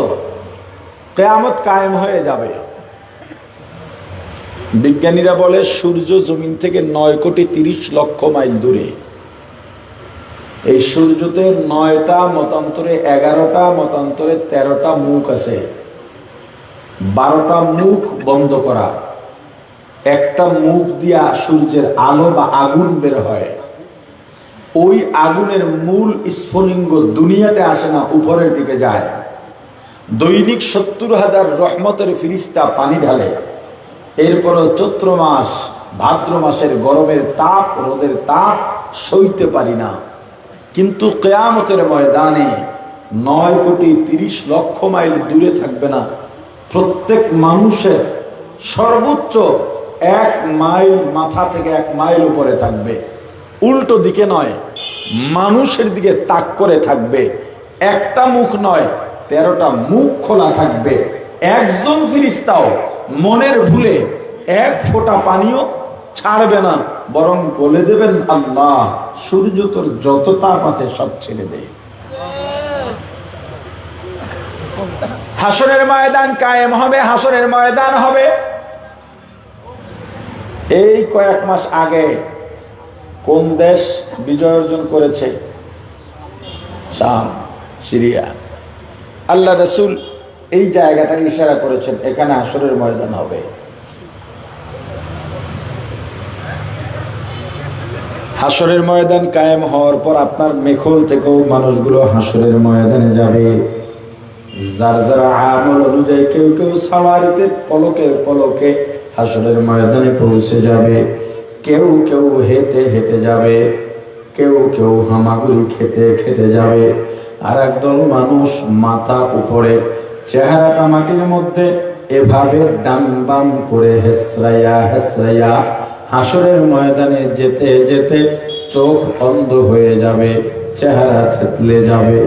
কিয়ামত কায়েম হয়ে যাবে। বিজ্ঞানীরা বলে সূর্য জমিন থেকে 9,30,00,000 মাইল দূরে। এই সূর্যতে 9টা মতান্তরে 11টা মতান্তরে 13টা মুখ আছে, 12টা মুখ বন্ধ করা। একটা মুখ দিয়া সূর্যের আলো বা আগুন বের হয়। ওই আগুনের মূল স্ফুলিঙ্গ দুনিয়াতে আসে না, উপরের দিকে যায়। দৈনিক 70,000 রহমতের ফিরিস্তা পানি ঢালে। এরপরও চৈত্র মাস, ভাদ্র মাসের গরমের তাপ, রোদের তাপ সইতে পারি না। কিন্তু কিয়ামতের ময়দানে 9,30,00,000 মাইল দূরে থাকবে না, প্রত্যেক মানুষের সর্বোচ্চ 1 মাইল মাথা থেকে 1 মাইল উপরে থাকবে। উল্টো দিকে নয়, মানুষের দিকে তাক করে থাকবে। একটা মুখ নয়, 13টা মুখ খোলা থাকবে। একজন ফেরেশতাও মনের ভুলে 1 ফোঁটা পানিও ছাড়বে না, বরং বলে দেবেন, আল্লাহ সূর্য তোর যত তাপ আছে সব ছেড়ে দে। হাসরের ময়দান কায়েম হবে, হাসরের ময়দান হবে। এই কয়েক মাস আগে কোন দেশ বিজয় অর্জন করেছে? শাম, সিরিয়া। আল্লাহ রাসূল এই জায়গাটাকে ইশারা করেছেন, এখানে হাসরের ময়দান হবে। হাসরের ময়দান কায়েম হওয়ার পর আপনার মেখল থেকেও মানুষগুলো হাসরের ময়দানে যাবে। যার যার আমল অনুযায়ী কেউ কেউ সাওয়ারিতে পলকে পলকে হাসরের ময়দানে পৌঁছে যাবে, কেউ কেউ হেঁটে হেঁটে যাবে, কেউ কেউ হামাগুড়ি খেতে খেতে যাবে। আর একদল মানুষ মাথা উপরে, চেহারাটা মাটির মধ্যে, এভাবে ডান বাম করে হেসরাইয়া হেসরাইয়া হাসরের ময়দানে যেতে যেতে চোখ অন্ধ হয়ে যাবে, চেহারা থেতলে যাবে।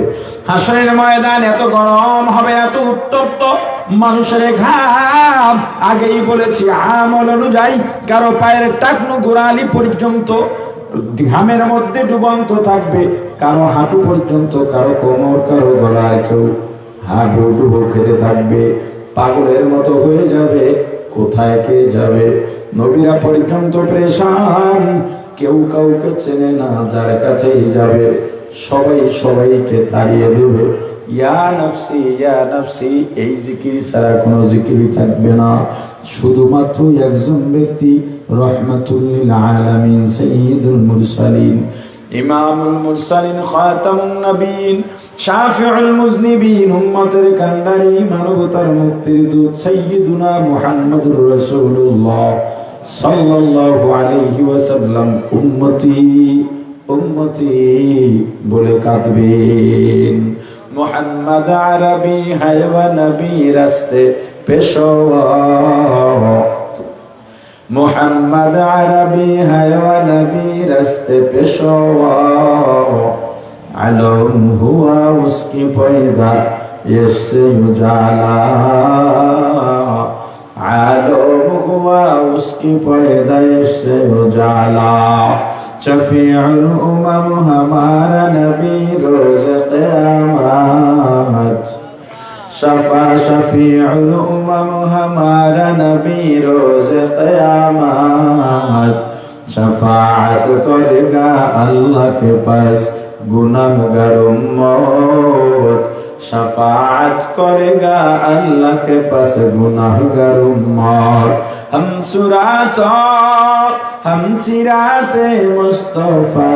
হাসরের ময়দান এত গরম হবে, এত উত্তপ্ত, মানুষের ঘাম, আগেই বলেছি আমল অনুযায়ী কারো পায়ের টাকনু গোড়ালি পর্যন্ত ঘামের মধ্যে ডুবন্ত থাকবে, কারো হাঁটু পর্যন্ত, কারো কোমর, কারো গলার, কেউ হাঁটু ডুবো খেতে থাকবে, পাগলের মতো হয়ে যাবে। কোথায় কে যাবে? নবীরা পর্যন্ত পেরেশান, কেউ কাউকে চেনে না, যার কাছেই যাবে সবাই সবাইকে তাড়িয়ে দেবে। ইয়া নফসি ইয়া নফসি, এই জিকির ছাড়া কোনো জিকিরই থাকবে না। শুধুমাত্র একজন ব্যক্তি, রহমাতুল লিল আলামিন, সাইয়্যিদুল মুরসালিন, ইমামুল মুরসালিন, খাতামুন নবীন, শাফিউল মুজনিবিন, উম্মতের কান্ডারি, মানবতার মুক্তির দূত সাইয়্যিদুনা মুহাম্মদুর রাসূলুল্লাহ সাল্লাল্লাহু আলাইহি ওয়াসাল্লাম উম্মতি উম্মতি বলে কাঁদবেন। মুহাম্মদ আরবি হায়ওয়া নবী রাস্তে পেশোয়া, मुहम्मद अरबी है व नबी रस्ते पेशवा, आलम हुआ उसकी पैदा इससे उजाला, आलम हुआ उसकी पैदा इससे उजाला। शफीउल उम्म हमारा नबी रोज़ क़यामत, शफा शफीउल उम्म हमारा नबी रोज़ क़यामत, शफाअत करेगा अल्लाह के पास गुनाहगार उम्मत, शफाअत करेगा अल्लाह के पास गुनाहगार उम्मत। हम सिराते मुस्तफा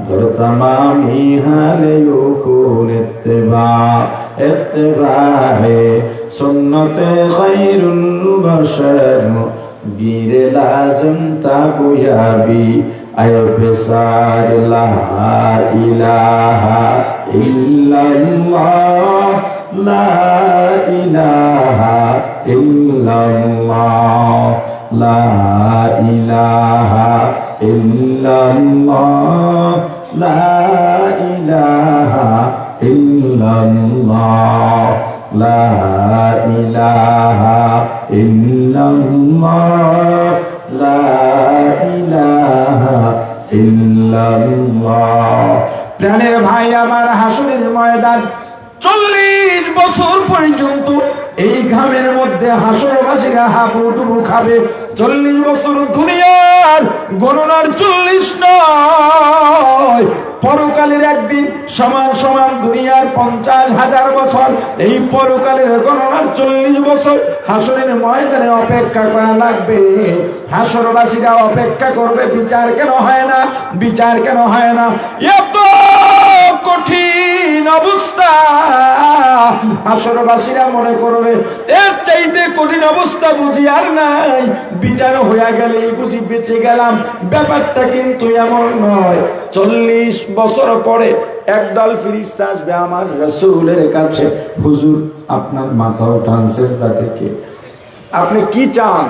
दर तमामी हाले युकुल इत्तिबाए सुन्नते खैरुल बशर गिरे लाज़िम ताबुयाबी आए बेसार ला इलाहा इल्लल्लाह ला इलाहा इल्लल्लाह ला इलाहा इल्लल्लाह ला इलाहा इल्लल्लाह ला इलाहा इल्लल्लाह ला इलाहा इल्लल्लाह। প্রাণের ভাই আমার, হাসরের ময়দান 40 বছর পর্যন্ত এই ঘামের মধ্যে হাসরবাসীরা হাবুডুবু খাবে। 40 বছর দুনিয়ার গণনার 40 নয়, পরকালের একদিন সমান সমান দুনিয়ার 50,000 বছর। এই পরকালের গণনার 40 বছর হাসরের ময়দানে অপেক্ষা করা লাগবে। হাসরবাসীরা অপেক্ষা করবে। বিচার কেন হয় না? বিচার কেন হয় না? এত কঠিন অবস্থা। হাসরবাসীরা মনে করবে এর চাইতে কঠিন অবস্থা বুঝি আর নাই, বিচার হয়ে গেলেই বুঝি বেঁচে গেলাম। ব্যাপারটা কিন্তু এমন নয়। 40 বছর পরে একদল ফেরেশতা আসবে আমার রাসূলের কাছে, হুজুর আপনার মাথা উঠান সিজদা থেকে, আপনি কি চান?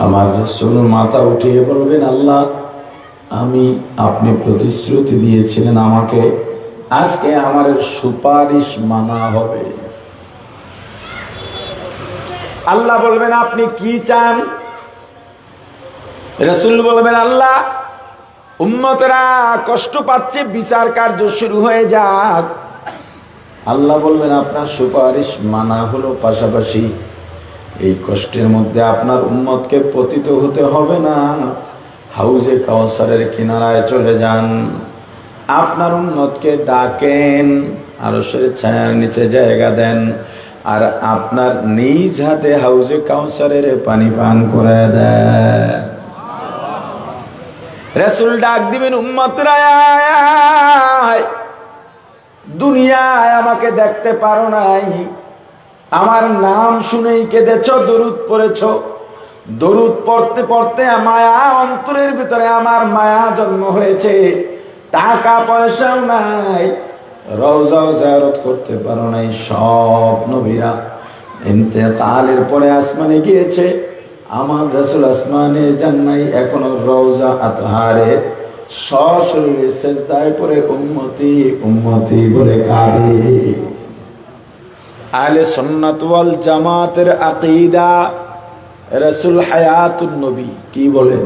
আমার রাসূল মাথা উঠিয়ে বলবেন, আল্লাহ আমি, আপনি প্রতিশ্রুতি দিয়েছিলেন আমাকে, আজকে আমার সুপারিশ মানা হবে। আল্লাহ বলবেন আপনি কি চান? রাসূল বলবেন, আল্লাহ উম্মতরা কষ্ট পাচ্ছে, বিচার কার্য শুরু হয়ে যাক। আল্লাহ বলবেন আপনার সুপারিশ মানা হলো, পাশাপাশি এই কষ্টের মধ্যে আপনার উম্মতকে পতিত হতে হবে না, হাউজে কাউসারের কিনারায় চলে যান, আপনার উম্মতকে ডাকেন, আরশের ছায়ার নিচে জায়গা দেন, আর আপনার নিজ হাতে হাউজে কাউসারের পানি পান করে দেন। রাসূল ডাক দিবেন, উম্মতরা দুনিয়ায় আমাকে দেখতে পারো নাই, আমার নাম শুনেই কেঁদেছো, দরুদ পড়েছো, দরুদ পড়তে পড়তে মায়া অন্তরের ভিতরে আমার মায়া জন্ম হয়েছে, টাকা পয়সাও নাই, রওজাও জিয়ারত করতে পারো নাই। সব নবীরা ইন্তেকালের পরে আসমানে গিয়েছে, আমার রাসূল আসমানে যান নাই, এখনো রওজা আতহারে সশরীরে সিজদায় পড়ে উম্মতি উম্মতি বলে কাঁদে। আহলে সুন্নাত ওয়াল জামাতের আকীদা, রাসূল হায়াতুন নবী কি বলেন?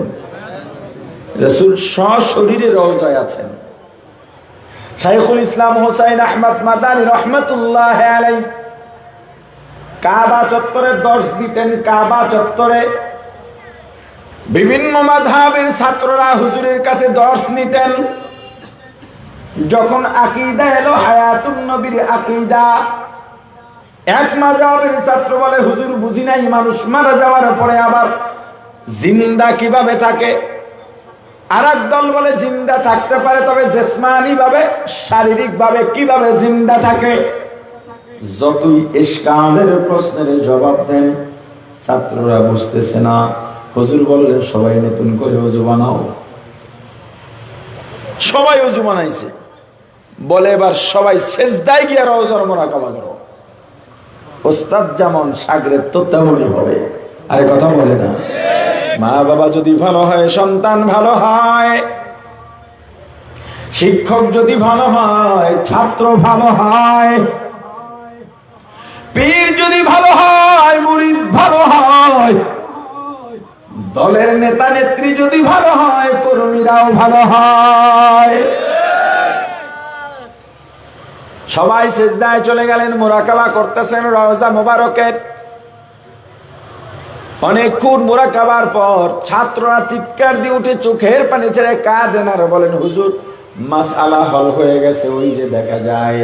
রাসূল সশরীরে রওজায় আছেন। শাইখুল ইসলাম হুসাইন আহমদ মাদানী রহমাতুল্লাহ আলাইহি কাবা চত্বরে দর্শ দিতেন। কাবা চত্বরে বিভিন্ন মাযহাবের ছাত্ররা হুজুরের কাছে দর্শ নিতেন। যখন আকীদা এলো হায়াতুন নবীর আকীদা, এক মাযহাবের ছাত্র বলে হুজুর বুঝি নাই, মানুষ মারা যাওয়ার পরে আবার জিন্দা কিভাবে থাকে। আরেক দল বলে জিন্দা থাকতে পারে, তবে জিসমানি ভাবে, শারীরিক ভাবে কিভাবে জিন্দা থাকে। যতই ইশকালের প্রশ্নের জবাব দেন, ছাত্ররা বুঝতেছে না। হুজুর বললেন সবাই নতুন করে ওযু বানাও। সবাই ওযু বানাইছে, বলে এবার সবাই সিজদায় গিয়ে রওজার মুরাকাবা করো। ওস্তাদ যেমন শাগরেদ তো তেমনই হবে। আরে কথা বলে না? মা বাবা যদি ভালো হয়, সন্তান ভালো হয়, শিক্ষক যদি ভালো হয়, ছাত্র ভালো হয়, পীর যদি ভালো হয়, মুরিদ ভালো হয়, দলের নেতা নেত্রী যদি ভালো হয়, কর্মীরাও ভালো হয়। সবাই সিজদায় চলে গেলেন, মুরাকাবা করতেছেন রওজা মোবারকের। অনেকক্ষণ মুরাকাবার পর ছাত্ররা চিৎকার দিয়ে উঠে চোখের পানি ছেড়ে কাঁদেন আর বলেন হুজুর মাসআলা হল হয়ে গেছে। ওই যে দেখা যায়,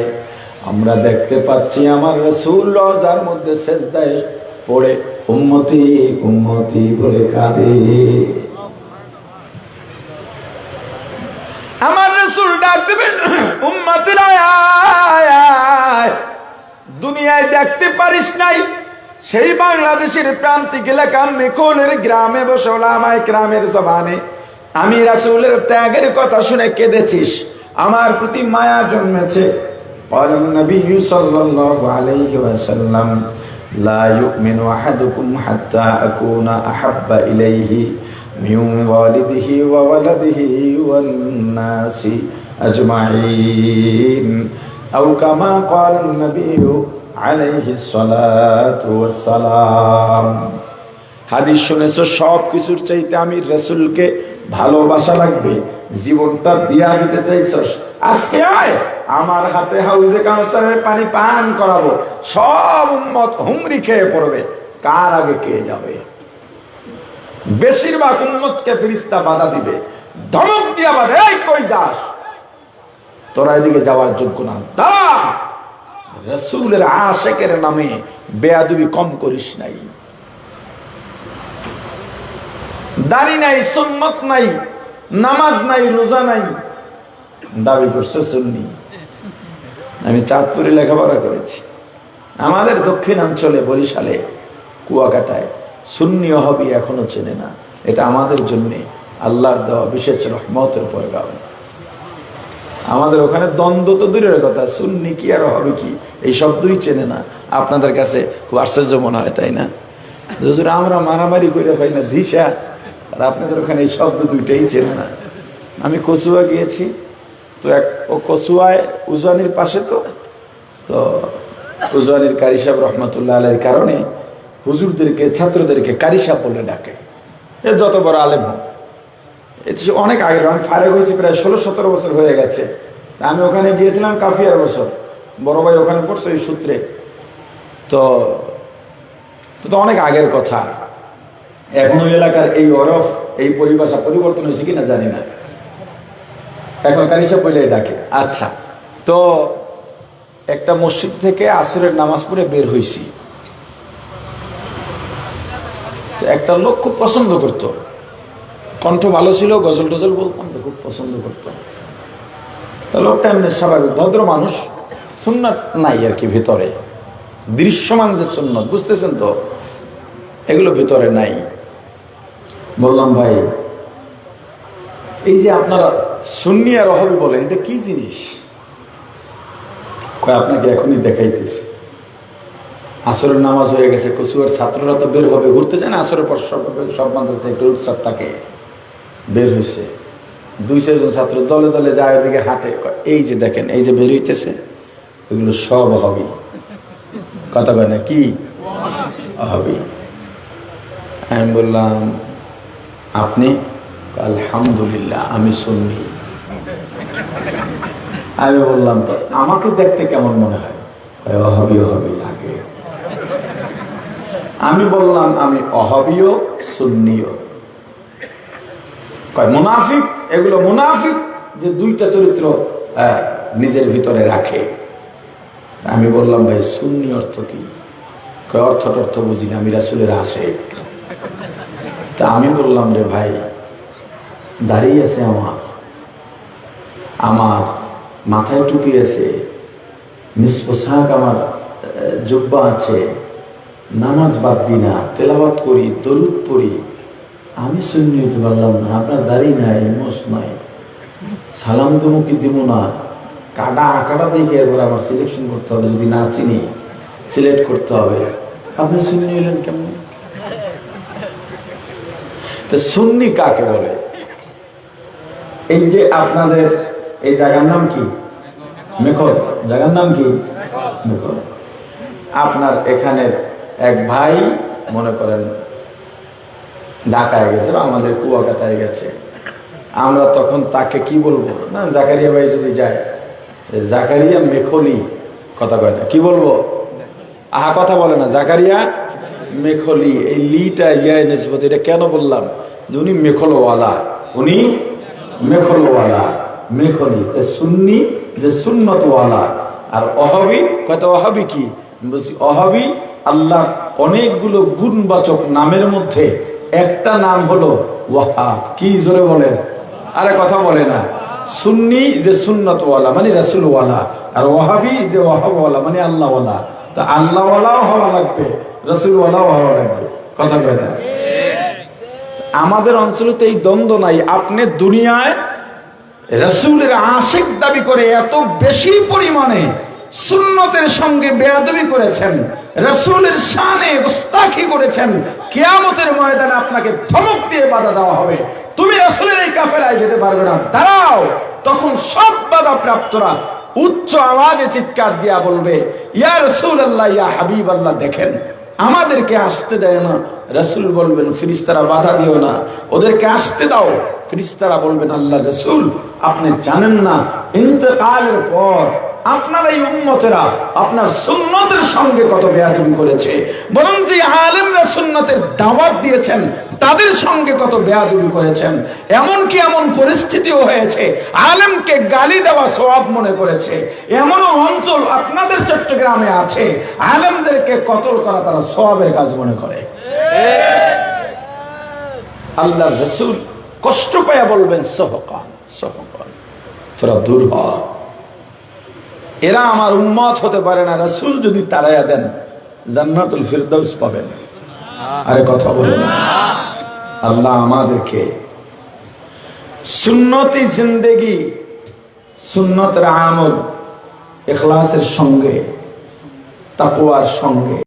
আমরা দেখতে পাচ্ছি আমার রাসূল রওজার মধ্যে সেজদায় পড়ে উম্মতি উম্মতি বলে কাঁদে। আমার রাসূল ডাক দিবেন, উম্মতিরা আয়, দুনিয়ায় দেখতে পারিস নাই সেই বাংলাদেশের প্রান্তিক এলাকা মেকলের গ্রামে বসে ওলামায়ে কেরামের জবানে আমি রাসূলের ত্যাগের কথা শুনে কেঁদেছিস, আমার প্রতি মায়া জন্মেছে। قال النبي صلى الله عليه وسلم لا يؤمن أحدكم حتى أكون أحب إليه من والده وولده والناس أجمعين أو كما قال النبي عليه الصلاة والسلام। হাদিস শুনেছো, সব কিছুর চাইতে আমি রাসূলকে ভালোবাসা লাগবে, জীবনটা দিয়া দিতে চাইছস, আজকে আয় আমার হাতে হাউজে কাউসারের পানি পান করাবো। সব উম্মত হুমরি খেয়ে পড়বে, কার আগে কে যাবে? বেশিরভাগ উম্মতকে ফেরেশতা বাধা দিবে, ধমক দিয়া বাধা, এই কই যাস, তোরা এদিকে যাওয়ার যোগ্য না, দাঁড়া। রাসূলের আশিকের নামে বেয়াদবি কম করিস নাই। দাড়ি নাই, সুন্নত নাই, নামাজ নাই, রোজা নাই, দাবি করছে সুন্নি। আমি চাঁদপুরে লেখাপড়া করেছি, আমাদের দক্ষিণাঞ্চলে বরিশালে কুয়াকাটায় সুন্নি ওয়াহাবি এখনো চেনে না। এটা আমাদের জন্য আল্লাহর দেওয়া বিশেষ রহমতের পয়গাম। আমাদের ওখানে দ্বন্দ্ব তো দূরের কথা, সুন্নি কি আর ওয়াহাবি কি এই শব্দই চেনে না। আপনাদের কাছে খুব আশ্চর্য মনে হয়, তাই না? হুজুর আমরা মারামারি করে পাই না দিশা, আর আপনাদের ওখানে এই শব্দ দুইটাই চেনে না। আমি কচুয়া গিয়েছি, তো ও কচুয়ায় উজানির পাশে, তো উজানির কারি সাহেব রহমতুল্লাহ আলাইহির কারণে হুজুরদেরকে ছাত্রদেরকে কারি সাহেব বলে ডাকে। এ যত বড় আলেম হোক, অনেক আগে, আমি ফারেক হয়েছি প্রায় 16-17 বছর হয়ে গেছে। আমি ওখানে গিয়েছিলাম কাফিয়ার বছর, বড় ভাই ওখানে পড়ছে এই সূত্রে। তো অনেক আগের কথা। এখন ওই এলাকার এই অরফ, এই পরিভাষা পরিবর্তন হয়েছে কিনা জানি না, এখন কারি সাহেব বলে ডাকে। আচ্ছা, তো একটা মসজিদ থেকে আসরের নামাজ পড়ে বের হয়েছি, একটা লোক খুব পছন্দ করতো, কণ্ঠ ভালো ছিল, গজল টজল বলতাম তো, খুব পছন্দ করতাম। তা লোকটা এমনি স্বাভাবিক ভদ্র মানুষ, সুন্নাত নাই আর কি ভিতরে, দৃশ্যমান যে সুন্নত, বুঝতেছেন তো, এগুলো ভিতরে নাই। বললাম, ভাই এই যে আপনারা সুন্নি আর ওয়াহাবি বলেন, এটা কি জিনিস? কয় আপনাকে এখনই দেখাইতেছি। আসরের নামাজ হয়ে গেছে, কচুয়ার ছাত্ররা তো বের হবে, ঘুরতে যায় না আসরের পর, সব মাদ্রাসা একটু উৎসবটাকে বের হয়েছে। 2-4 জন ছাত্র দলে দলে যায়, ওদিকে হাঁটে। এই যে দেখেন, এই যে বের হইতেছে, এগুলো সব ওয়াহাবি। কথা বলে না কি ওয়াহাবি? আমি বললাম, আপনি? আলহামদুলিল্লাহ আমি সুন্নি। আমি বললাম, তো আমাকে দেখতে কেমন মনে হয়? ওয়াহাবি ওয়াহাবি লাগে। আমি বললাম, আমি ওয়াহাবিও সুন্নিও। মুনাফিক, এগুলো মুনাফিক যে দুইটা চরিত্র নিজের ভিতরে রাখে। আমি বললাম, ভাই সুন্নি অর্থ কি? অর্থ বুঝি না, আমি রাসূলের আশিক। তা আমি বললাম, রে ভাই, দাড়ি আছে আমার মাথায় টুপি আছে, নিজ পোশাক আমার জুব্বা আছে, নামাজ বাদ দিই না, তেলাওয়াত করি, দরুদ পড়ি, আমি সুন্নি হতে পারলাম না? আপনার দাড়ি নাই, মোশ নাই, সালাম দেবো কি দিব না, কাটা দেখে এরপর আমার সিলেকশন করতে হবে, যদি না চিনি সিলেক্ট করতে হবে। আপনি সুন্নি হলেন কেমন? তো সুন্নি কাকে বলে? এই যে আপনাদের এই জায়গার নাম কি? মেখল। জায়গার নাম কি? মেখল। আপনার এখানে এক ভাই মনে করেন ঢাকায় গেছে বা আমাদের কুয়াকাটায় গেছে, আমরা তখন তাকে কি বলবো? না, জাকারিয়া ভাই যদি যায়, জাকারিয়া মেখলি, কথা কয় না, কি বলবো? কথা বলে না, জাকারিয়া মেখলি। এই লিটা ইয়ায় নিসবত, এটা কেন বললাম? যে উনি মেখলওয়ালা, উনি মেখলওয়ালা, মেখলি। সুন্নি যে সুন্নতওয়ালা, আর ওহাবি কত ওহাবি কি বলছি, ওহাবি আল্লাহ অনেকগুলো গুণবাচক নামের মধ্যে একটা নাম হলো ওয়াহাব। কি জোরে বলেন, আরে কথা বলে না। সুন্নি যে সুন্নতওয়ালা মানে রাসূলওয়ালা, আর ওয়াহাবি যে ওয়াহাবওয়ালা মানে আল্লাহওয়ালা। তা আল্লাহওয়ালাও হওয়া লাগবে, রাসূলওয়ালাও হওয়া লাগবে, কথা কয় না। আমাদের অঞ্চলে তো এই দ্বন্দ্ব নাই। আপনি দুনিয়ায় রাসূলের আশিক দাবি করে এত বেশি পরিমাণে সুন্নতের সঙ্গে বেয়াদবি করেছেন, রাসূলের শানে গোস্তাখি করেছেন, কিয়ামতের ময়দানে আপনাকে ধমক দিয়ে বাধা দেওয়া হবে, তুমি রাসূলের এই কাফেলায় যেতে পারবে না, দাঁড়াও। তখন সব বাধা প্রাপ্তরা উচ্চ আওয়াজে চিৎকার দিয়া বলবে, ইয়া রাসূলুল্লাহ, ইয়া হাবিবাল্লাহ, দেখেন আমাদেরকে আসতে দেয় না। রাসূল বলবেন, ফেরেশতারা বাধা দিও না, ওদেরকে আসতে দাও। ফেরেশতারা বলবেন, আল্লাহ রাসূল আপনি জানেন না ইন্তেকালের পর আপনার এই উম্মতেরা আপনার সুন্নতের সঙ্গে কত বেয়াদবি করেছে, বরং যে আলেমরা সুন্নতের দাওয়াত দিয়েছেন তাদের সঙ্গে কত বেয়াদবি করেছেন। এমনকি এমন পরিস্থিতিও হয়েছে আলেমকে গালি দেওয়া সওয়াব মনে করেছে। এমনও অঞ্চল আপনাদের চট্টগ্রামে আছে, আলেমদেরকে কতল করা তারা সওয়াবের কাজ মনে করে। আল্লাহর রাসূল কষ্ট পায়া বলবেন, সহকান সহকান, তোরা দূর হ, এরা আমার উম্মত হতে পারে না। রাসূল যদি তাড়াইয়া দেন জান্নাতুল ফিরদাউস পাবেন। আরে কথা বলে না। আল্লাহ আমাদেরকে সুন্নতি জিন্দেগি, সুন্নতের আমল ইখলাসের সঙ্গে, তাকওয়ার সঙ্গে